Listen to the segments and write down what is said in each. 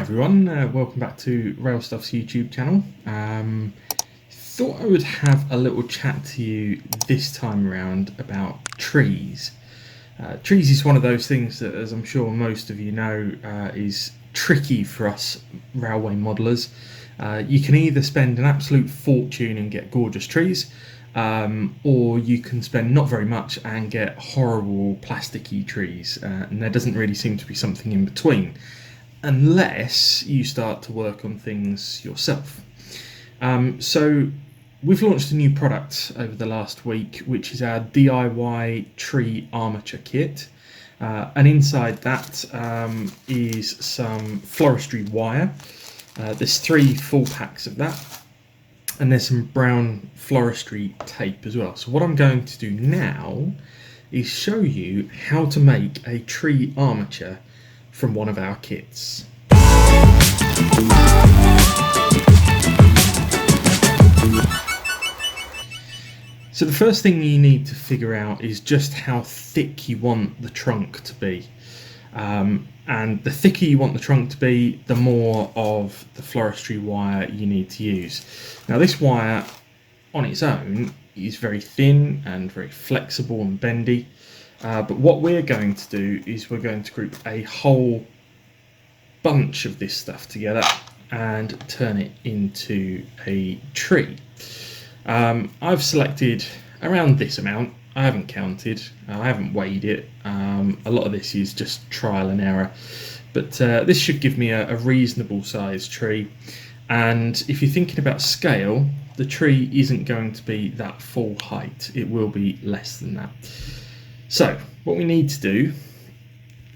everyone, welcome back to Rail Stuff's YouTube channel. Thought I would have a little chat to you this time around about trees. Trees is one of those things that, as I'm sure most of you know, is tricky for us railway modellers. You can either spend an absolute fortune and get gorgeous trees, or you can spend not very much and get horrible plasticky trees, and there doesn't really seem to be something in between, unless you start to work on things yourself. So we've launched a new product over the last week, which is our DIY tree armature kit. And inside that is some floristry wire. There's 3 full packs of that, and there's some brown floristry tape as well. So what I'm going to do now is show you how to make a tree armature from one of our kits. So the first thing you need to figure out is just how thick you want the trunk to be. And the thicker you want the trunk to be, the more of the floristry wire you need to use. Now this wire on its own is very thin and very flexible and bendy. But what we're going to do is we're going to group a whole bunch of this stuff together and turn it into a tree. I've selected around this amount. I haven't counted, I haven't weighed it. A lot of this is just trial and error, but this should give me a reasonable sized tree. And if you're thinking about scale, the tree isn't going to be that full height, it will be less than that. So what we need to do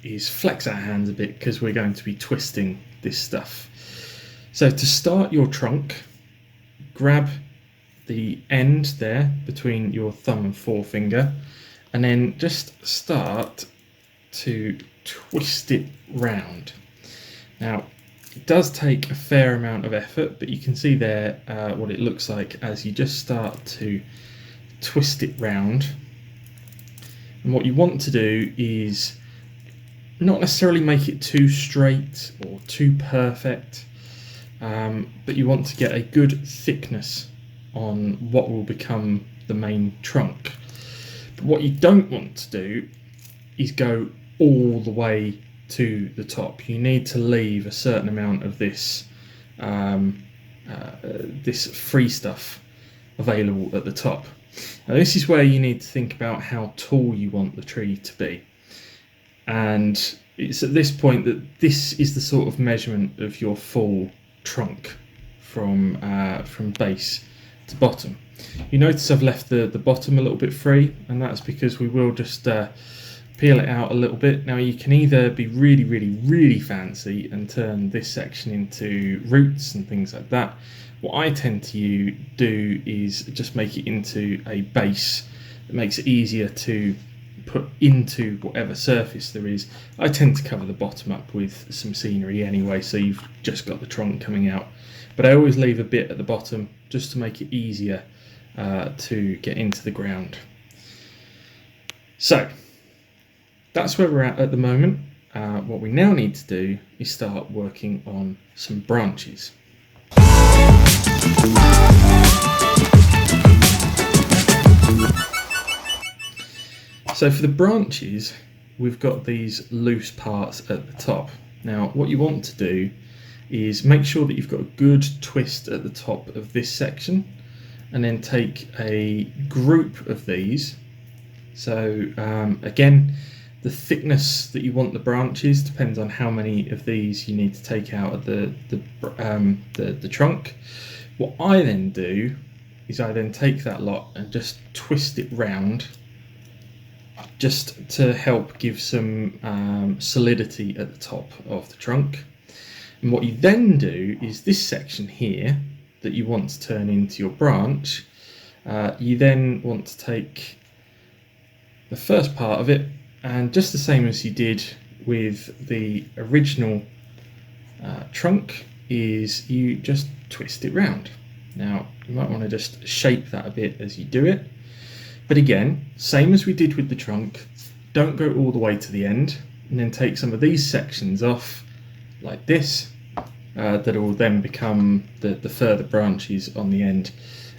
is flex our hands a bit, because we're going to be twisting this stuff. So to start your trunk, grab the end there between your thumb and forefinger, and then just start to twist it round. Now it does take a fair amount of effort, but you can see there what it looks like as you just start to twist it round. And what you want to do is not necessarily make it too straight or too perfect, but you want to get a good thickness on what will become the main trunk. But what you don't want to do is go all the way to the top. You need to leave a certain amount of this this free stuff available at the top. Now this is where you need to think about how tall you want the tree to be, and it's at this point that this is the sort of measurement of your full trunk from base to bottom. You notice I've left the bottom a little bit free, and that's because we will just peel it out a little bit. Now you can either be really fancy and turn this section into roots and things like that. What I tend to do is just make it into a base that makes it easier to put into whatever surface there is. I tend to cover the bottom up with some scenery anyway, so you've just got the trunk coming out. But I always leave a bit at the bottom just to make it easier to get into the ground. So that's where we're at the moment. What we now need to do is start working on some branches. So for the branches, we've got these loose parts at the top. Now what you want to do is make sure that you've got a good twist at the top of this section, and then take a group of these. So again, the thickness that you want the branches depends on how many of these you need to take out of the trunk. What I then do is I then take that lot and just twist it round, just to help give some solidity at the top of the trunk. And what you then do is this section here that you want to turn into your branch, you then want to take the first part of it, and just the same as you did with the original trunk, is you just twist it round. Now you might want to just shape that a bit as you do it, but again, same as we did with the trunk, don't go all the way to the end, and then take some of these sections off like this, that will then become the further branches on the end.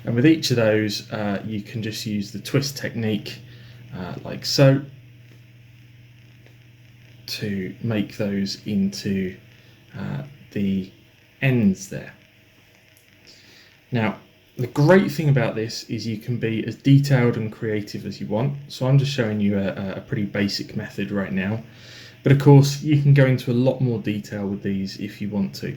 And with each of those, you can just use the twist technique, like so, to make those into the ends there. Now, the great thing about this is you can be as detailed and creative as you want. So I'm just showing you a pretty basic method right now. But of course, you can go into a lot more detail with these if you want to.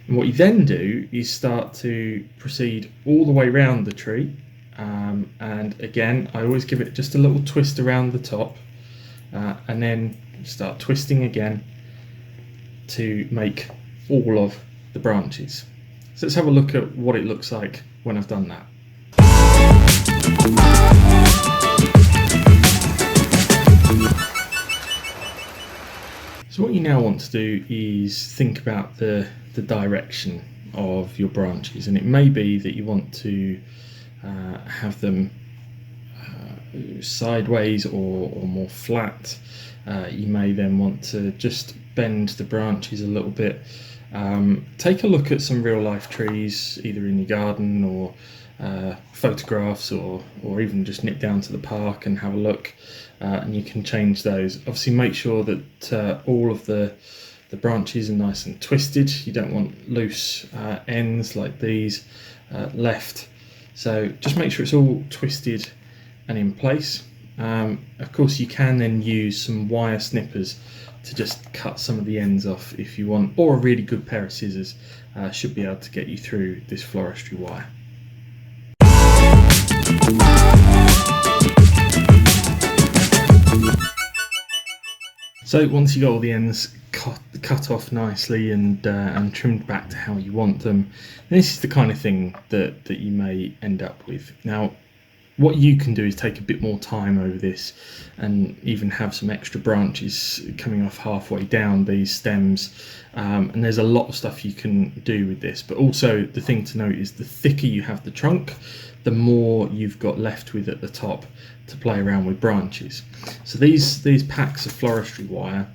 And what you then do is start to proceed all the way around the tree. And again, I always give it just a little twist around the top, and then start twisting again to make all of the branches. So let's have a look at what it looks like when I've done that. So what you now want to do is think about the direction of your branches, and it may be that you want to have them sideways or more flat. You may then want to just bend the branches a little bit. Take a look at some real life trees, either in your garden or photographs, or even just nip down to the park and have a look, and you can change those. Obviously make sure that all of the branches are nice and twisted. You don't want loose ends like these left, so just make sure it's all twisted and in place. Of course you can then use some wire snippers to just cut some of the ends off if you want, or a really good pair of scissors should be able to get you through this floristry wire. So once you got all the ends cut off nicely and trimmed back to how you want them, this is the kind of thing that you may end up with. Now, what you can do is take a bit more time over this and even have some extra branches coming off halfway down these stems, and there's a lot of stuff you can do with this. But also the thing to note is the thicker you have the trunk, the more you've got left with at the top to play around with branches. So these packs of floristry wire,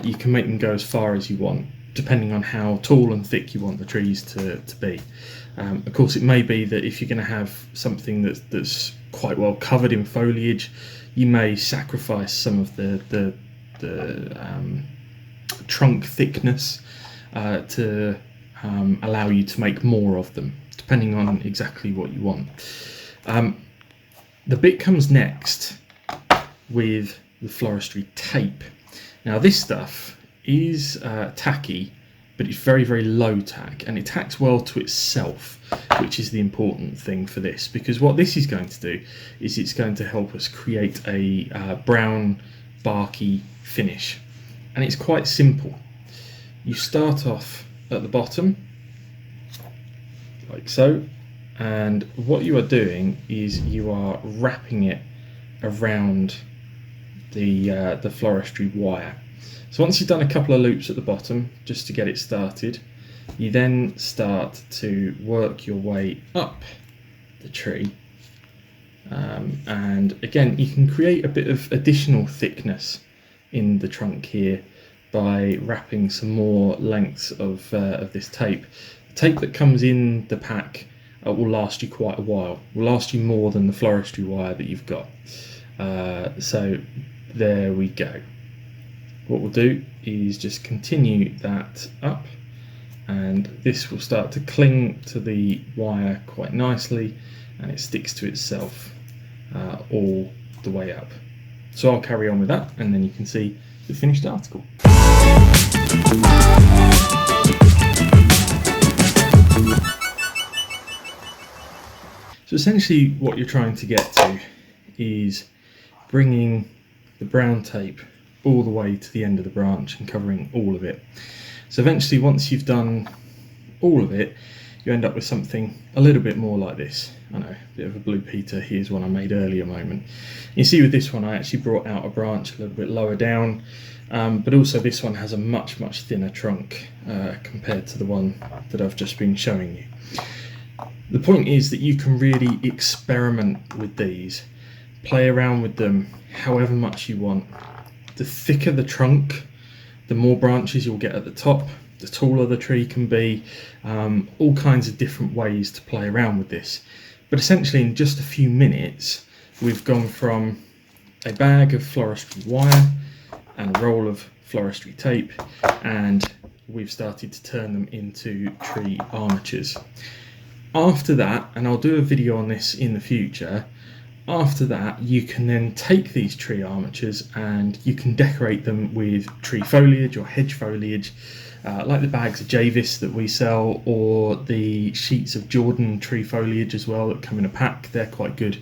you can make them go as far as you want, depending on how tall and thick you want the trees to be. Of course, it may be that if you're going to have something that's quite well covered in foliage, you may sacrifice some of the trunk thickness to allow you to make more of them, depending on exactly what you want. The bit comes next with the floristry tape. Now this stuff is tacky, but it's very, very low tack, and it tacks well to itself, which is the important thing for this, because what this is going to do is it's going to help us create a brown barky finish. And it's quite simple. You start off at the bottom like so, and what you are doing is you are wrapping it around the floristry wire. So once you've done a couple of loops at the bottom, just to get it started, you then start to work your way up the tree. And again, you can create a bit of additional thickness in the trunk here by wrapping some more lengths of this tape. The tape that comes in the pack will last you quite a while, will last you more than the floristry wire that you've got. So there we go. What we'll do is just continue that up, and this will start to cling to the wire quite nicely, and it sticks to itself all the way up. So I'll carry on with that, and then you can see the finished article. So essentially what you're trying to get to is bringing the brown tape all the way to the end of the branch and covering all of it. So eventually, once you've done all of it, you end up with something a little bit more like this. I know, a bit of a Blue Peter. Here's one I made earlier moment. You see with this one, I actually brought out a branch a little bit lower down, but also this one has a much thinner trunk compared to the one that I've just been showing you. The point is that you can really experiment with these, play around with them however much you want. The thicker the trunk, the more branches you'll get at the top, the taller the tree can be, all kinds of different ways to play around with this. But essentially in just a few minutes we've gone from a bag of floristry wire and a roll of floristry tape, and we've started to turn them into tree armatures. After that, and I'll do a video on this in the future, after that you can then take these tree armatures and you can decorate them with tree foliage or hedge foliage, like the bags of Javis that we sell, or the sheets of Jordan tree foliage as well that come in a pack. They're quite good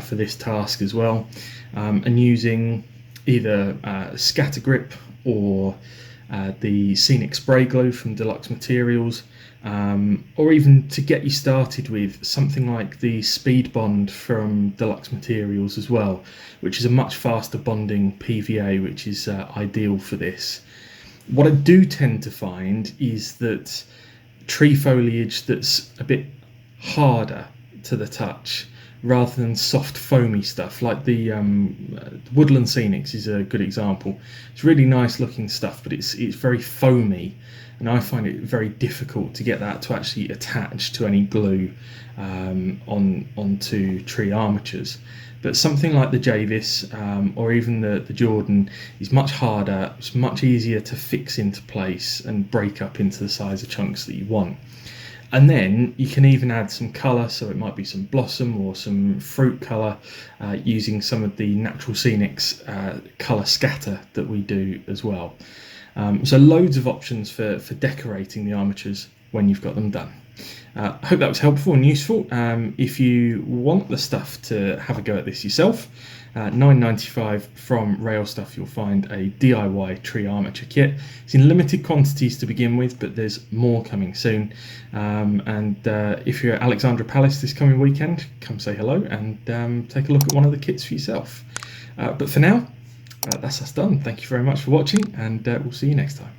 for this task as well. And using either scatter grip or the scenic spray glue from Deluxe Materials, or even to get you started with something like the Speed Bond from Deluxe Materials as well, which is a much faster bonding PVA, which is ideal for this. What I do tend to find is that tree foliage that's a bit harder to the touch, rather than soft foamy stuff like the Woodland Scenics is a good example. It's really nice looking stuff, but it's very foamy, and I find it very difficult to get that to actually attach to any glue onto tree armatures. But something like the Javis or even the Jordan is much harder. It's much easier to fix into place and break up into the size of chunks that you want. And then you can even add some colour, so it might be some blossom or some fruit colour, using some of the Natural Scenics colour scatter that we do as well. So loads of options for decorating the armatures when you've got them done. I hope that was helpful and useful. If you want the stuff to have a go at this yourself, $9.95 from Rail Stuff, you'll find a DIY tree armature kit. It's in limited quantities to begin with, but there's more coming soon. And if you're at Alexandra Palace this coming weekend, come say hello and take a look at one of the kits for yourself. But for now, that's us done. Thank you very much for watching, and we'll see you next time.